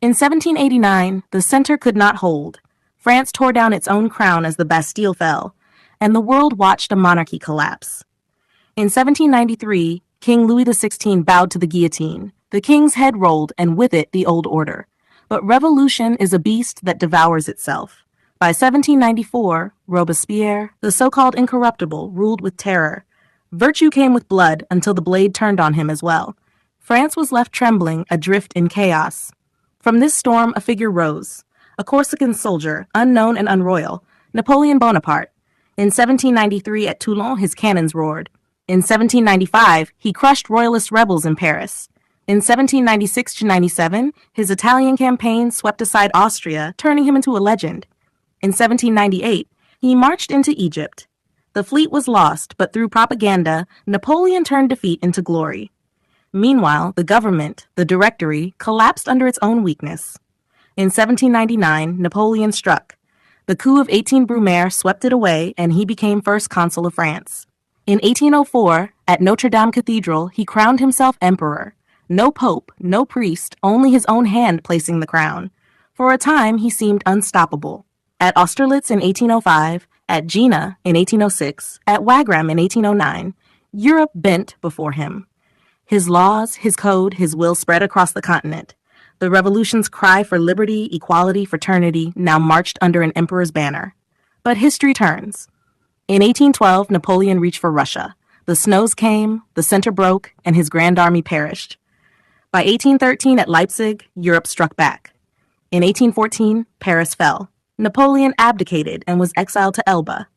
In 1789, the center could not hold. France tore down its own crown as the Bastille fell, and the world watched a monarchy collapse. In 1793, King Louis XVI bowed to the guillotine. The king's head rolled, and with it the old order. But revolution is a beast that devours itself. By 1794, Robespierre, the so-called incorruptible, ruled with terror. Virtue came with blood until the blade turned on him as well. France was left trembling, adrift in chaos. From this storm, a figure rose. A Corsican soldier, unknown and unroyal, Napoleon Bonaparte. In 1793, at Toulon, his cannons roared. In 1795, he crushed royalist rebels in Paris. In 1796-97, his Italian campaign swept aside Austria, turning him into a legend. In 1798, he marched into Egypt. The fleet was lost, but through propaganda, Napoleon turned defeat into glory. Meanwhile, the government, the Directory, collapsed under its own weakness. In 1799, Napoleon struck. The coup of 18 Brumaire swept it away, and he became first consul of France. In 1804, at Notre Dame Cathedral, he crowned himself emperor. No pope, no priest, only his own hand placing the crown. For a time, he seemed unstoppable. At Austerlitz in 1805, at Jena in 1806, at Wagram in 1809, Europe bent before him. His laws, his code, his will spread across the continent. The revolution's cry for liberty, equality, fraternity now marched under an emperor's banner. But history turns. In 1812, Napoleon reached for Russia. The snows came, the center broke, and his grand army perished. By 1813 at Leipzig, Europe struck back. In 1814, Paris fell. Napoleon abdicated and was exiled to Elba.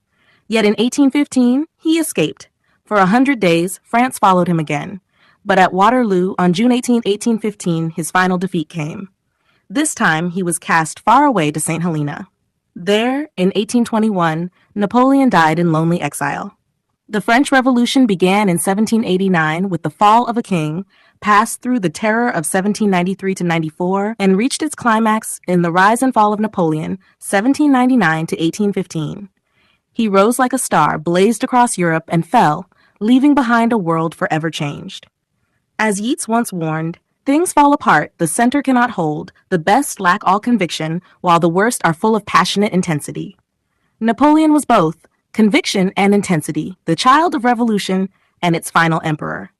Yet in 1815, he escaped. For 100 days, France followed him again. But at Waterloo, on June 18, 1815, his final defeat came. This time, he was cast far away to St. Helena. There, in 1821, Napoleon died in lonely exile. The French Revolution began in 1789 with the fall of a king, passed through the terror of 1793 to 94, and reached its climax in the rise and fall of Napoleon, 1799 to 1815. He rose like a star, blazed across Europe, and fell, leaving behind a world forever changed. As Yeats once warned, things fall apart, the center cannot hold, the best lack all conviction, while the worst are full of passionate intensity. Napoleon was both conviction and intensity, the child of revolution and its final emperor.